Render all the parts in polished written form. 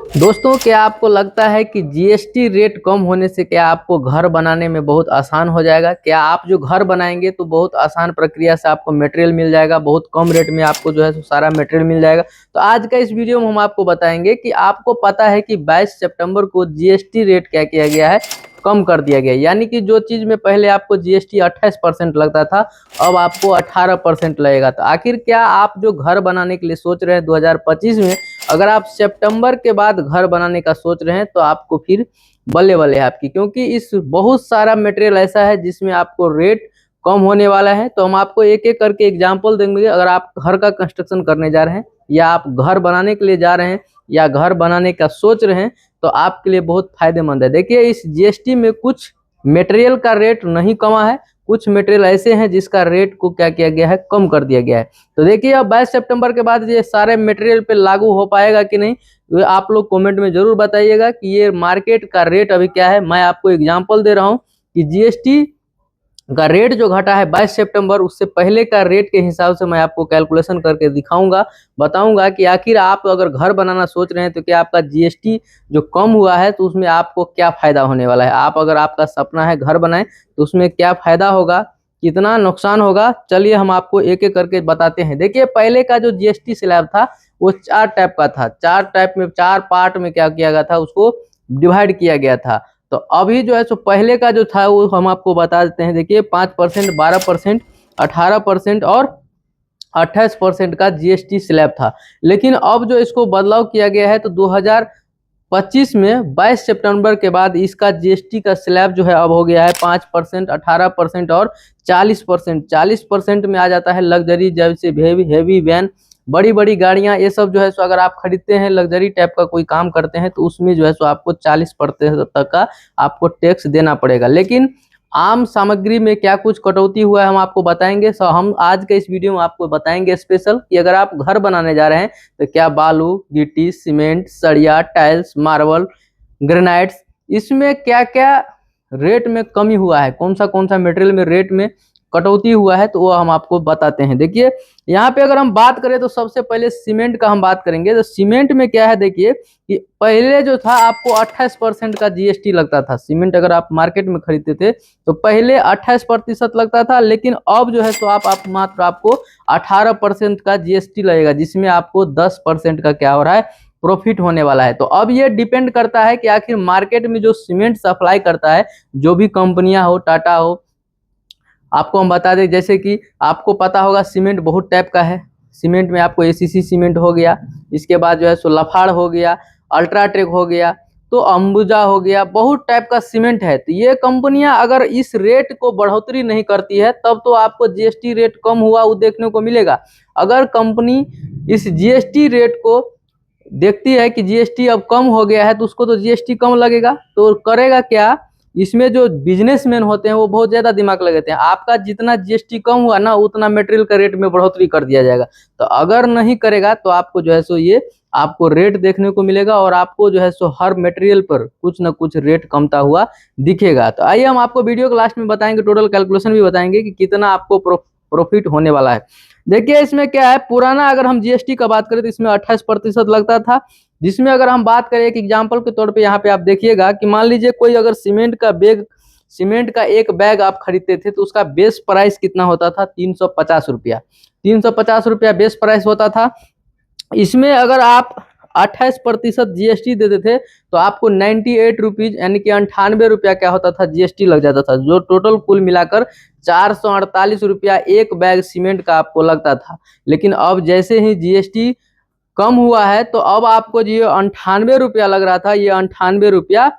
दोस्तों, क्या आपको लगता है कि जीएसटी रेट कम होने से क्या आपको घर बनाने में बहुत आसान हो जाएगा? क्या आप जो घर बनाएंगे तो बहुत आसान प्रक्रिया से आपको मटेरियल मिल जाएगा, बहुत कम रेट में आपको जो है सो सारा मटेरियल मिल जाएगा। तो आज का इस वीडियो में हम आपको बताएंगे कि आपको पता है कि 22 सितंबर को जीएसटी रेट क्या किया गया है, कम कर दिया गया है। यानी कि जो चीज़ में पहले आपको जीएसटी 28% लगता था, अब आपको 18% लगेगा। तो आखिर क्या आप जो घर बनाने के लिए सोच रहे हैं 2025 में, अगर आप सितंबर के बाद घर बनाने का सोच रहे हैं तो आपको फिर बल्ले बल्ले है आपकी, क्योंकि इस बहुत सारा मटेरियल ऐसा है जिसमें आपको रेट कम होने वाला है। तो हम आपको एक एक करके एग्जांपल देंगे। अगर आप घर का कंस्ट्रक्शन करने जा रहे हैं या आप घर बनाने के लिए जा रहे हैं या घर बनाने का सोच रहे हैं तो आपके लिए बहुत फायदेमंद है। देखिए, इस जीएसटी में कुछ मटेरियल का रेट नहीं कमा है, कुछ मटेरियल ऐसे हैं जिसका रेट को क्या किया गया है, कम कर दिया गया है। तो देखिए, अब 22 सितंबर के बाद ये सारे मटेरियल पे लागू हो पाएगा कि नहीं, तो आप लोग कमेंट में जरूर बताइएगा कि ये मार्केट का रेट अभी क्या है। मैं आपको एग्जांपल दे रहा हूँ कि जीएसटी का रेट जो घटा है 22 सितंबर, उससे पहले का रेट के हिसाब से मैं आपको कैलकुलेशन करके दिखाऊंगा, बताऊंगा कि आखिर आप अगर घर बनाना सोच रहे हैं तो क्या आपका जीएसटी जो कम हुआ है तो उसमें आपको क्या फायदा होने वाला है। आप अगर आपका सपना है घर बनाएं तो उसमें क्या फायदा होगा, कितना नुकसान होगा, चलिए हम आपको एक एक करके बताते हैं। देखिए, पहले का जो जीएसटी स्लैब था वो 4 टाइप का था। 4 टाइप में 4 पार्ट में क्या किया गया था, उसको डिवाइड किया गया था। तो अभी जो है सो पहले का जो था वो हम आपको बता देते हैं। देखिए, 5%, 12%, 18% और 28% का जीएसटी स्लैब था। लेकिन अब जो इसको बदलाव किया गया है तो 2025 में 22 सितंबर के बाद इसका जीएसटी का स्लैब जो है अब हो गया है 5%, 18% और 40%। 40% में आ जाता है लग्जरी, जैसे हेवी वैन, बड़ी बड़ी गाड़ियां, ये सब जो है सो अगर आप खरीदते हैं, लग्जरी टाइप का कोई काम करते हैं तो उसमें जो है सो आपको 40% तक का आपको टैक्स देना पड़ेगा। लेकिन आम सामग्री में क्या कुछ कटौती हुआ है हम आपको बताएंगे। सो हम आज के इस वीडियो में आपको बताएंगे स्पेशल कि अगर आप घर बनाने जा रहे हैं तो क्या बालू, गिट्टी, सीमेंट, सरिया, टाइल्स, मार्बल, ग्रेनाइट्स, इसमें क्या क्या रेट में कमी हुआ है, कौन सा मटेरियल में रेट में कटौती हुआ है, तो वो हम आपको बताते हैं। देखिए, यहाँ पे अगर हम बात करें तो सबसे पहले सीमेंट का हम बात करेंगे। तो सीमेंट में क्या है, देखिए कि पहले जो था आपको 28% का जीएसटी लगता था। सीमेंट अगर आप मार्केट में खरीदते थे तो पहले 28% लगता था, लेकिन अब जो है तो आप मात्र आपको 18% का जीएसटी लगेगा, जिसमें आपको 10% का क्या हो रहा है, प्रॉफिट होने वाला है। तो अब ये डिपेंड करता है कि आखिर मार्केट में जो सीमेंट सप्लाई करता है, जो भी कंपनियां हो, टाटा हो, आपको हम बता दें जैसे कि आपको पता होगा सीमेंट बहुत टाइप का है। सीमेंट में आपको एसीसी सीमेंट हो गया, इसके बाद जो है सो लाफाड़ हो गया, अल्ट्राटेक हो गया, तो अंबुजा हो गया, बहुत टाइप का सीमेंट है। तो ये कंपनियां अगर इस रेट को बढ़ोतरी नहीं करती है तब तो आपको जीएसटी रेट कम हुआ वो देखने को मिलेगा। अगर कंपनी इस जीएसटी रेट को देखती है कि जीएसटी अब कम हो गया है तो उसको तो जीएसटी कम लगेगा, तो करेगा क्या, इसमें जो बिजनेसमैन होते हैं वो बहुत ज्यादा दिमाग लगाते हैं। आपका जितना जीएसटी कम हुआ ना, उतना मटेरियल का रेट में बढ़ोतरी कर दिया जाएगा। तो अगर नहीं करेगा तो आपको जो है सो ये आपको रेट देखने को मिलेगा और आपको जो है सो हर मटेरियल पर कुछ ना कुछ रेट कमता हुआ दिखेगा। तो आइए हम आपको वीडियो के लास्ट में बताएंगे, टोटल कैलकुलेशन भी बताएंगे कि कितना आपको प्रॉफिट होने वाला है। देखिए, इसमें क्या है, पुराना अगर हम जीएसटी का बात करें तो इसमें 28% लगता था, जिसमें अगर हम बात करें एक एग्जांपल के तौर पे यहाँ पे आप देखिएगा कि मान लीजिए कोई अगर सीमेंट का एक बैग आप खरीदते थे तो उसका बेस प्राइस कितना होता था, 350 रुपया। 350 रुपया बेस प्राइस होता था। इसमें अगर आप 28% जीएसटी देते थे तो आपको 98 रुपीज यानी कि 98 रुपया क्या होता था, जीएसटी लग जाता था, जो टोटल कुल मिलाकर 448 रुपया एक बैग सीमेंट का आपको लगता था। लेकिन अब जैसे ही जीएसटी कम हुआ है तो अब आपको जो 98 रुपया लग रहा था, ये 98 रुपया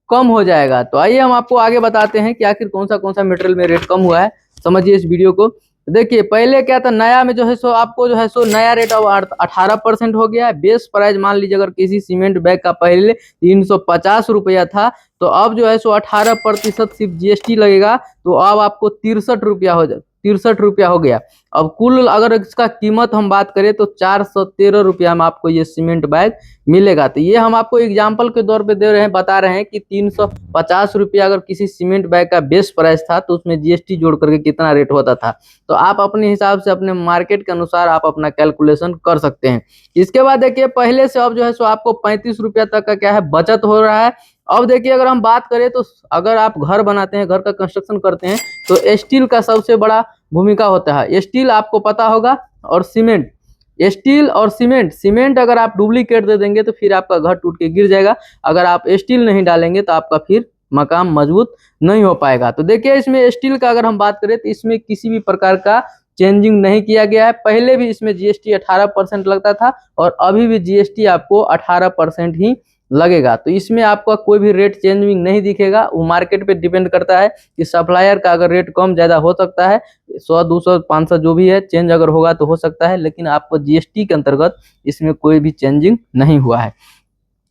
कम हो जाएगा। तो आइए हम आपको आगे बताते हैं कि आखिर कौन सा मटेरियल में रेट कम हुआ है, समझिए इस वीडियो को। देखिए, पहले क्या था, नया में जो है सो आपको जो है सो नया रेट अब 18% हो गया है। बेस प्राइस मान लीजिए अगर किसी सीमेंट बैग का पहले 350 रुपया था तो अब जो है सो 18% सिर्फ जीएसटी लगेगा, तो अब आपको 63 रुपया हो गया। अब कुल अगर इसका कीमत हम बात करें तो 413 रुपया में आपको ये सीमेंट बैग मिलेगा। तो ये हम आपको एग्जाम्पल के तौर पे दे रहे हैं, बता रहे हैं कि 350 रुपया अगर किसी सीमेंट बैग का बेस प्राइस था तो उसमें जीएसटी जोड़ करके कितना रेट होता था। तो आप अपने हिसाब से अपने मार्केट के अनुसार आप अपना कैलकुलेशन कर सकते हैं। इसके बाद देखिए पहले से अब जो है सो आपको 35 रुपया तक का क्या है बचत हो रहा है। अब देखिए अगर हम बात करें तो अगर आप घर बनाते हैं, घर का कंस्ट्रक्शन करते हैं, तो स्टील का सबसे बड़ा भूमिका होता है। स्टील आपको पता होगा, और सीमेंट, स्टील और सीमेंट अगर आप डुप्लीकेट दे देंगे तो फिर आपका घर टूट के गिर जाएगा। अगर आप स्टील नहीं डालेंगे तो आपका फिर मकान मजबूत नहीं हो पाएगा। तो देखिए इसमें स्टील का अगर हम बात करें तो इसमें किसी भी प्रकार का चेंजिंग नहीं किया गया है। पहले भी इसमें जीएसटी 18% लगता था और अभी भी जीएसटी आपको 18% ही लगेगा। तो इसमें आपका कोई भी रेट चेंजिंग नहीं दिखेगा। वो मार्केट पे डिपेंड करता है कि सप्लायर का अगर रेट कम ज़्यादा हो सकता है, 100 200 500 जो भी है चेंज अगर होगा तो हो सकता है, लेकिन आपको जीएसटी के अंतर्गत इसमें कोई भी चेंजिंग नहीं हुआ है।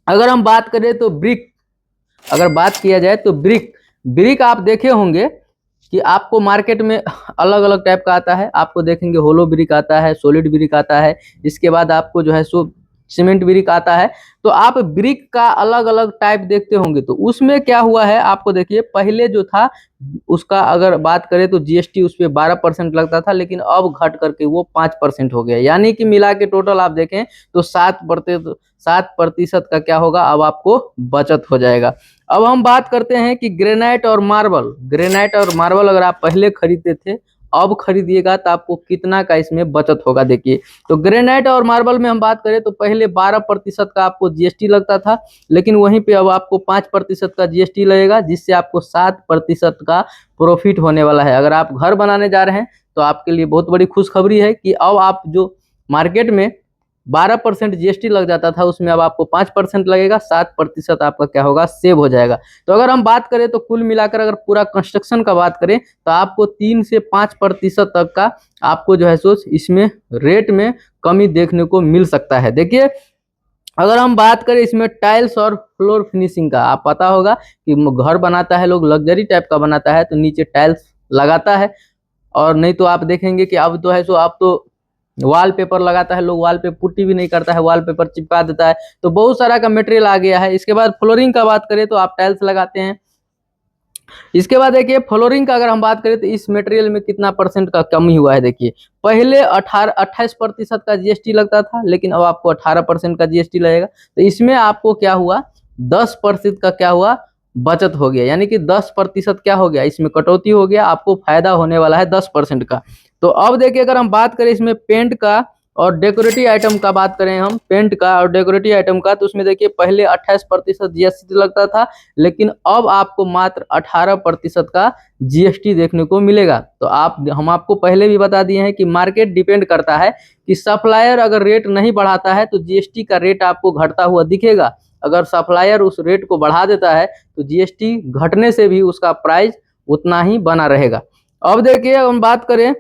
अगर हम बात करें तो ब्रिक, अगर बात किया जाए तो ब्रिक आप देखे होंगे कि आपको मार्केट में अलग अलग टाइप का आता है। आपको देखेंगे होलो ब्रिक आता है, सॉलिड ब्रिक आता है, इसके बाद आपको जो है सो सीमेंट ब्रिक आता है। तो आप ब्रिक का अलग अलग टाइप देखते होंगे। तो उसमें क्या हुआ है आपको देखिए, पहले जो था उसका अगर बात करें तो जीएसटी उस पर 12% लगता था, लेकिन अब घट करके वो 5% हो गया। यानी कि मिला के टोटल आप देखें तो 7% का क्या होगा, अब आपको बचत हो जाएगा। अब हम बात करते हैं कि ग्रेनाइट और मार्बल अगर आप पहले खरीदते थे, अब खरीदिएगा तो आपको कितना का इसमें बचत होगा। देखिए तो ग्रेनाइट और मार्बल में हम बात करें तो पहले 12% का आपको जीएसटी लगता था, लेकिन वहीं पे अब आपको 5% का जीएसटी लगेगा, जिससे आपको 7% का प्रॉफिट होने वाला है। अगर आप घर बनाने जा रहे हैं तो आपके लिए बहुत बड़ी खुशखबरी है कि अब आप जो मार्केट में 12% जीएसटी लग जाता था उसमें अब आपको 5% लगेगा, 7% आपका क्या होगा, सेव हो जाएगा। तो अगर हम बात करें तो कुल मिलाकर अगर पूरा कंस्ट्रक्शन का बात करें तो आपको 3 से 5% तक का आपको जो है सो इसमें रेट में कमी देखने को मिल सकता है। देखिए अगर हम बात करें इसमें टाइल्स और फ्लोर फिनिशिंग का, आप पता होगा कि घर बनाता है लोग लग्जरी टाइप का बनाता है तो नीचे टाइल्स लगाता है, और नहीं तो आप देखेंगे कि अब तो है सो आप तो वॉलपेपर लगाता है लोग, वॉल पे पुट्टी भी नहीं करता है, वॉलपेपर चिपका देता है। तो बहुत सारा का मटेरियल आ गया है। इसके बाद फ्लोरिंग का बात करें तो आप टाइल्स लगाते हैं। इसके बाद देखिए फ्लोरिंग का अगर हम बात करें तो इस मटेरियल में कितना परसेंट का कमी हुआ है। देखिए पहले 28% का जीएसटी लगता था, लेकिन अब आपको 18% का जीएसटी लगेगा। तो इसमें आपको क्या हुआ, 10% का क्या हुआ, बचत हो गया। यानी कि 10% क्या हो गया, इसमें कटौती हो गया, आपको फायदा होने वाला है 10% का। तो अब देखिए अगर हम बात करें इसमें पेंट का और डेकोरेटिव आइटम का, बात करें हम पेंट का और डेकोरेटिव आइटम का, तो उसमें देखिए पहले 28% जीएसटी लगता था, लेकिन अब आपको मात्र 18% का जीएसटी देखने को मिलेगा। तो हम आपको पहले भी बता दिए हैं कि मार्केट डिपेंड करता है कि सप्लायर अगर रेट नहीं बढ़ाता है तो जीएसटी का रेट आपको घटता हुआ दिखेगा। अगर सप्लायर उस रेट को बढ़ा देता है तो जीएसटी घटने से भी उसका प्राइस उतना ही बना रहेगा। अब देखिए हम बात करें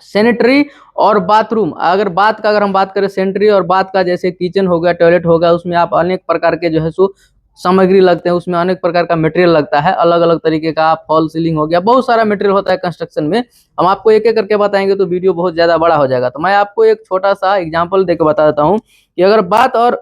सैनिटरी और बाथरूम, अगर हम बात करें सैनिटरी और बाथ का, जैसे किचन हो गया, टॉयलेट हो गया, उसमें आप अनेक प्रकार के जो है सो सामग्री लगते हैं, उसमें अनेक प्रकार का मटेरियल लगता है, अलग अलग तरीके का, फॉल सीलिंग हो गया, बहुत सारा मटेरियल होता है कंस्ट्रक्शन में। हम आपको एक एक करके बताएंगे तो वीडियो बहुत ज्यादा बड़ा हो जाएगा। तो मैं आपको एक छोटा सा एग्जाम्पल देकर बता देता हूँ कि अगर बात और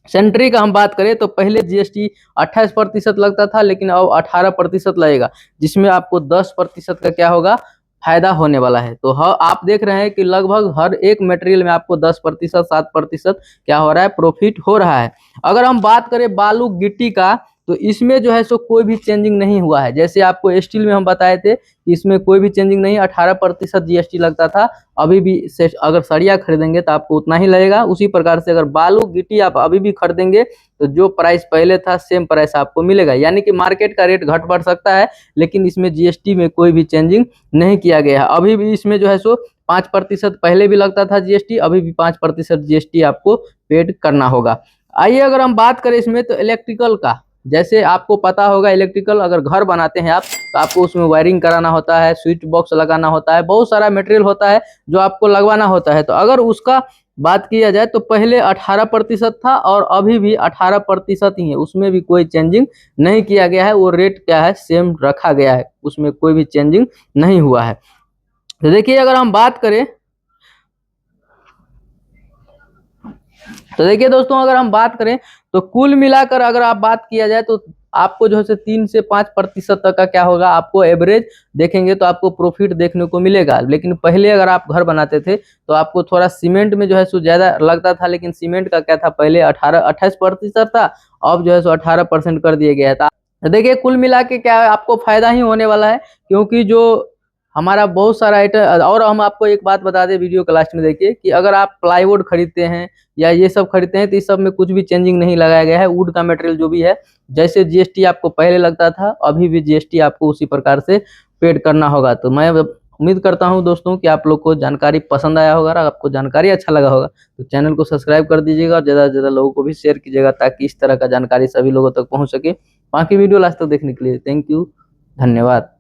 सैनिटरी का हम बात करें तो पहले जीएसटी 28% लगता था, लेकिन अब 18% लगेगा, जिसमें आपको 10% का क्या होगा, फायदा होने वाला है। तो आप देख रहे हैं कि लगभग हर एक मटेरियल में आपको 10% 7% क्या हो रहा है, प्रॉफिट हो रहा है। अगर हम बात करें बालू गिट्टी का तो इसमें जो है सो कोई भी चेंजिंग नहीं हुआ है। जैसे आपको स्टील में हम बताए थे कि इसमें कोई भी चेंजिंग नहीं, 18% जीएसटी लगता था, अभी भी अगर सरिया खरीदेंगे तो आपको उतना ही लगेगा। उसी प्रकार से अगर बालू गिट्टी आप अभी भी खरीदेंगे तो जो प्राइस पहले था सेम प्राइस आपको मिलेगा। यानी कि मार्केट का रेट घट बढ़ सकता है, लेकिन इसमें जीएसटी में कोई भी चेंजिंग नहीं किया गया है। अभी भी इसमें जो है सो 5% पहले भी लगता था जीएसटी, अभी भी 5% जीएसटी आपको पेड करना होगा। आइए अगर हम बात करें इसमें तो इलेक्ट्रिकल का, जैसे आपको पता होगा इलेक्ट्रिकल अगर घर बनाते हैं आप तो आपको उसमें वायरिंग कराना होता है, स्विच बॉक्स लगाना होता है, बहुत सारा मटेरियल होता है जो आपको लगवाना होता है। तो अगर उसका बात किया जाए तो पहले 18% था और अभी भी 18% ही है, उसमें भी कोई चेंजिंग नहीं किया गया है। वो रेट क्या है, सेम रखा गया है, उसमें कोई भी चेंजिंग नहीं हुआ है। तो देखिए अगर हम बात करें, तो देखिए दोस्तों अगर हम बात करें तो कुल मिलाकर अगर आप बात किया जाए तो आपको जो है 3 से 5% तक का क्या होगा, आपको एवरेज देखेंगे तो आपको प्रॉफिट देखने को मिलेगा। लेकिन पहले अगर आप घर बनाते थे तो आपको थोड़ा सीमेंट में जो है सो ज्यादा लगता था, लेकिन सीमेंट का क्या था, पहले 28% था, अब जो है सो 18% कर दिया गया था। तो देखिए कुल मिला के क्या है, आपको फायदा ही होने वाला है, क्योंकि जो हमारा बहुत सारा आइटम। और हम आपको एक बात बता दें वीडियो के लास्ट में, देखिए कि अगर आप प्लाईवुड खरीदते हैं या ये सब खरीदते हैं तो इस सब में कुछ भी चेंजिंग नहीं लगाया गया है। वुड का मटेरियल जो भी है, जैसे जीएसटी आपको पहले लगता था अभी भी जीएसटी आपको उसी प्रकार से पेड करना होगा। तो मैं उम्मीद करता हूं दोस्तों कि आप लोग को जानकारी पसंद आया होगा, और आपको जानकारी अच्छा लगा होगा तो चैनल को सब्सक्राइब कर दीजिएगा और ज़्यादा से ज़्यादा लोगों को भी शेयर कीजिएगा, ताकि इस तरह का जानकारी सभी लोगों तक पहुंच सके। बाकी वीडियो लास्ट तक देखने के लिए थैंक यू, धन्यवाद।